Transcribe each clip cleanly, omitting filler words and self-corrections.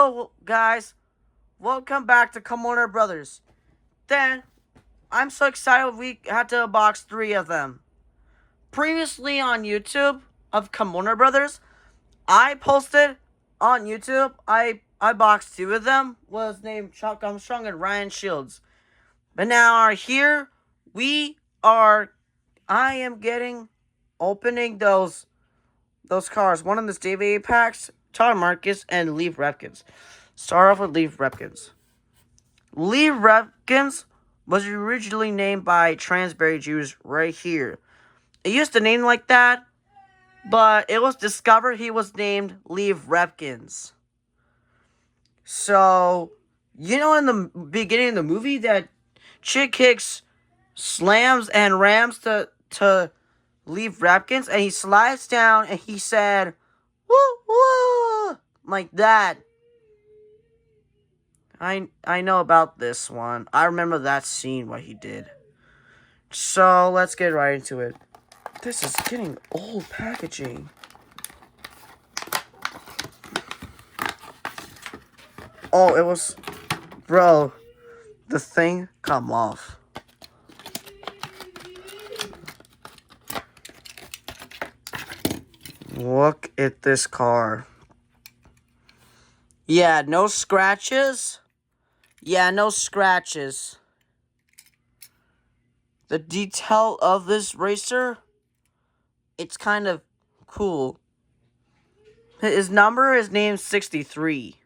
Hello, guys. Welcome back to Come Warner Brothers. Then, I'm so excited we had to unbox 3 of them. Previously on YouTube of Come Warner Brothers, I posted on YouTube, I boxed 2 of them, was named Chuck Armstrong and Ryan Shields. But now here, I am opening those cars. One of the DVD packs, Todd Marcus and Lee Revkins. Start off with Lee Revkins. Lee Revkins was originally named by Transberry Jews right here. It used to name like that, but it was discovered he was named Lee Revkins. So, in the beginning of the movie that chick kicks, slams, and rams to Lee Revkins, and he slides down and he said, "Woo woo," like that. I know about this one. I remember that scene, what he did. So, let's get right into it. This is getting old packaging. Oh, it was... Bro, the thing come off. Look at this car. Yeah, no scratches. No scratches. The detail of this racer, it's kind of cool. His number is named 63.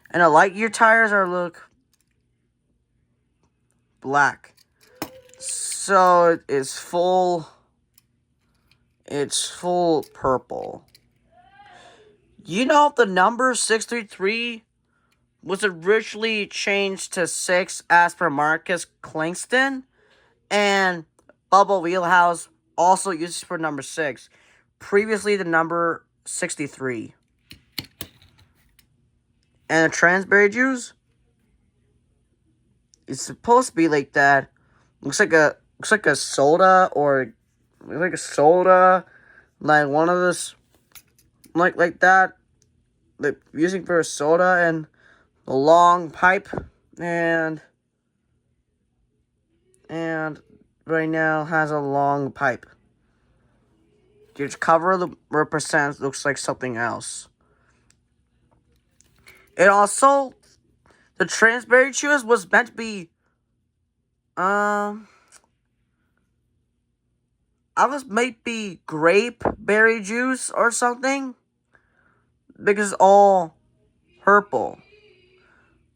And the light gear tires look black. So it's full purple. The number 633 was originally changed to 6 as per Marcus Kingston, and Bubba Wheelhouse also uses for number 6. Previously, the number 63. And the Transberry Juice, it's supposed to be like that. Looks like a soda, or like a soda, like one of this, like that, like using for a soda, and a long pipe, and right now has a long pipe. The cover of the represents looks like something else. It also, the Transberry Juice was meant to be, I was maybe grape berry juice or something, because it's all purple.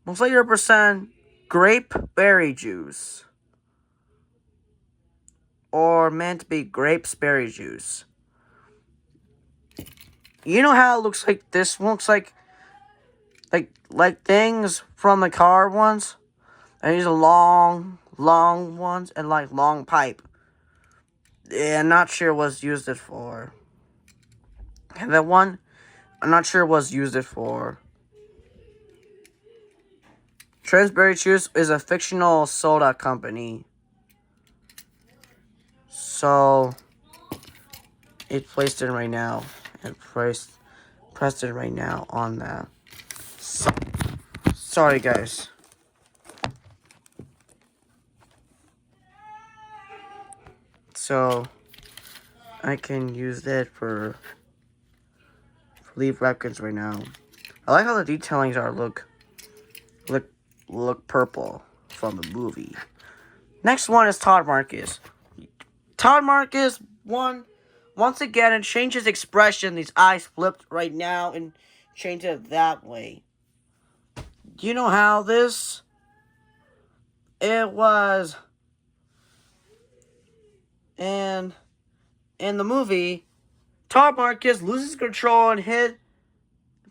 Looks like 100% grape berry juice. Or meant to be grapes berry juice. You know how it looks like this one? Looks like things from the car ones? And these are long ones and like long pipe. Yeah, I'm not sure what used it for. And that one, I'm not sure what used it for. Transberry Juice is a fictional soda company. So, it placed it right now. And pressed it right now on that. Sorry, guys. So, I can use that for Lee Revkins right now. I like how the detailings look purple from the movie. Next one is Todd Marcus. Todd Marcus once again, and changed his expression. These eyes flipped right now and changed it that way. Do you know how this? It was in the movie, Todd Marcus loses control and hit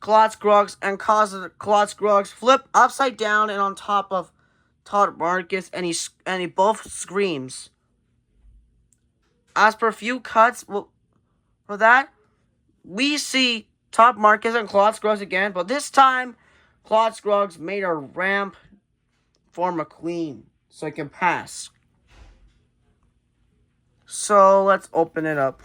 Claude Scruggs and causes Claude Scruggs flip upside down and on top of Todd Marcus, and he both screams. As per few cuts for that, we see Todd Marcus and Claude Scruggs again, but this time Claude Scruggs made a ramp for McQueen so he can pass. So let's open it up.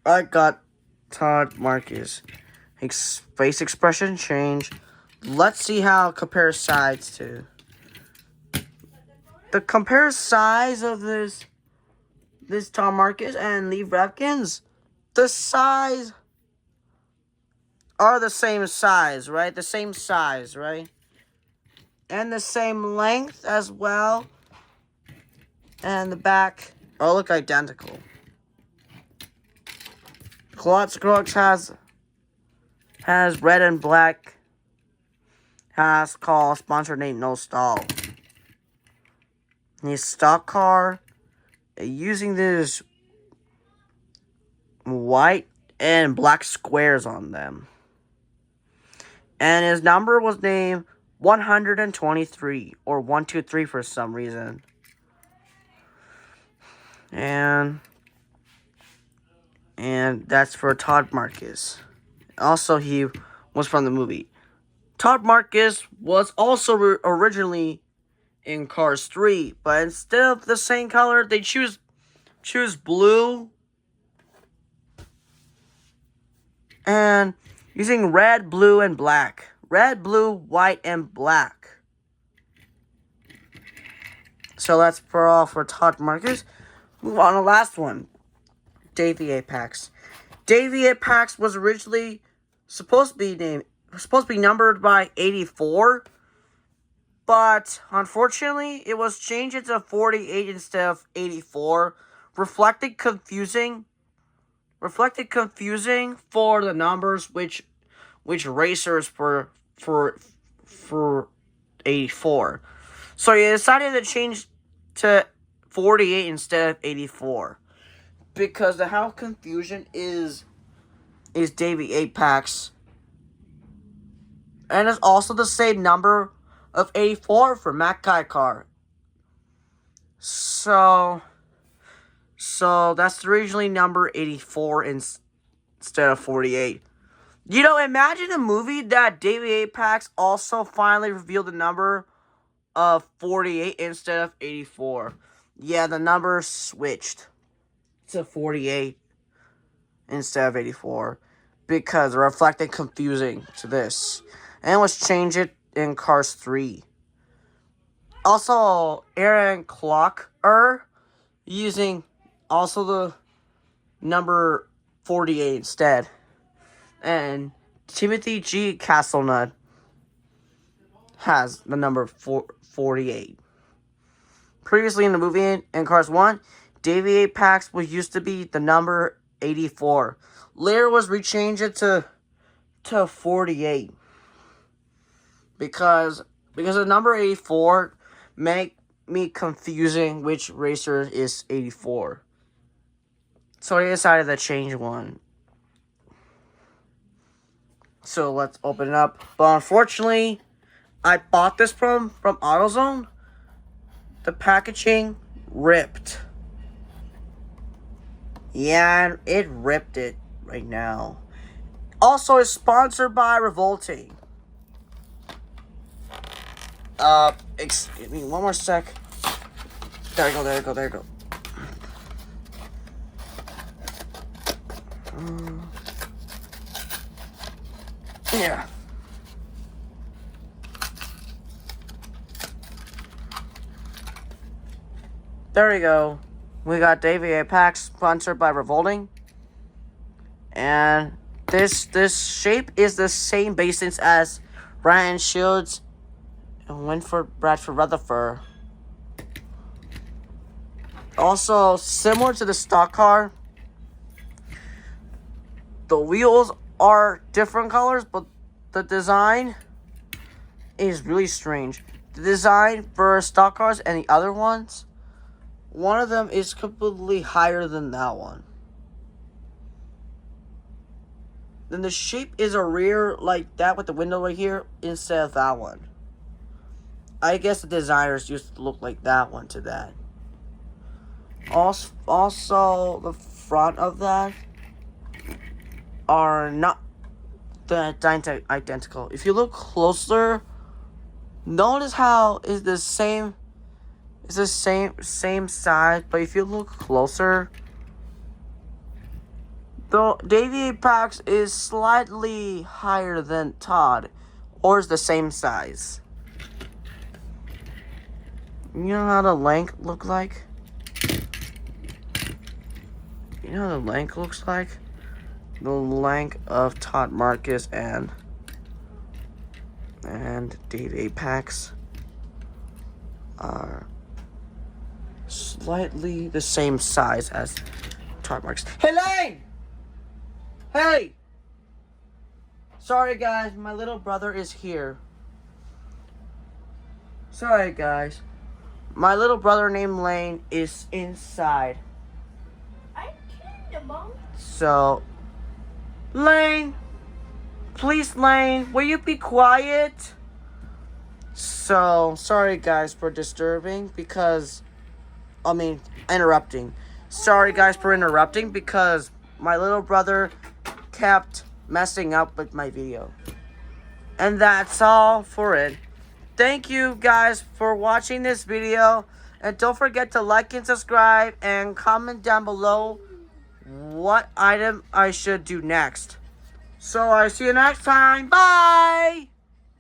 I got Todd Marcus. Face expression change. Let's see how it compares sides to. The compare size of this Todd Marcus and Lee Revkins, the size are the same size, right? The same size, right? And the same length as well. And the back all look identical. Crux has red and black. Has called sponsor name No Stall. His stock car using this white and black squares on them. And his number was named 123 or 123 for some reason. And that's for Todd Marcus. Also, he was from the movie. Todd Marcus was also originally in Cars 3, but instead of the same color, they choose blue and using red, blue, and black. Red, blue, white, and black. So that's for all for Todd Marcus. Move on to the last one. Davey Apex. Davey Apex was originally supposed to be numbered by 84, but unfortunately it was changed to 48 instead of 84. Reflected confusing for the numbers which racers for 84. So he decided to change to 48 instead of 84. Because the how confusion is Davey Apex. And it's also the same number of 84 for Matt Guy car. So that's originally number 84 instead of 48. You know, imagine a movie that Davey Apex also finally revealed the number of 48 instead of 84. Yeah, the number switched to 48 instead of 84 because it reflected confusing to this. And it was changed in Cars 3. Also, Aaron Clocker using also the number 48 instead. And Timothy G. Castlenut has the number 48. Previously in the movie in Cars 1, Davey Apex was used to be the number 84. Later was rechanged to 48. Because the number 84 make me confusing which racer is 84. So I decided to change one. So let's open it up. But unfortunately, I bought this from AutoZone. The packaging ripped. Yeah, it ripped it right now. Also, it's sponsored by Revolting. Excuse me, one more sec. There we go. Yeah. There we go. We got Davey Apex sponsored by Revolting. And this shape is the same basis as Ryan Shields and Winford Bradford Rutherford. Also, similar to the stock car, the wheels are different colors, but the design is really strange. The design for stock cars and the other ones, one of them is completely higher than that one. Then the shape is a rear like that with the window right here instead of that one. I guess the designers used to look like that one to that. Also the front of that are not identical. If you look closer, notice how it's the same size, but if you look closer, The Davy Apex is slightly higher than Todd, or is the same size. You know how the length look like? You know how the length looks like? The length of Todd Marcus and Dave Apex are slightly the same size as Todd Marcus. Hey, Lane! Hey! Sorry, guys. My little brother is here. Sorry, guys. My little brother named Lane is inside. I killed Mom. So, Lane, please, Lane, will you be quiet? So, sorry, guys, for disturbing interrupting. Sorry, guys, for interrupting because my little brother kept messing up with my video. And that's all for it. Thank you guys for watching this video. And don't forget to like and subscribe and comment down below what item I should do next. So I see you next time. Bye!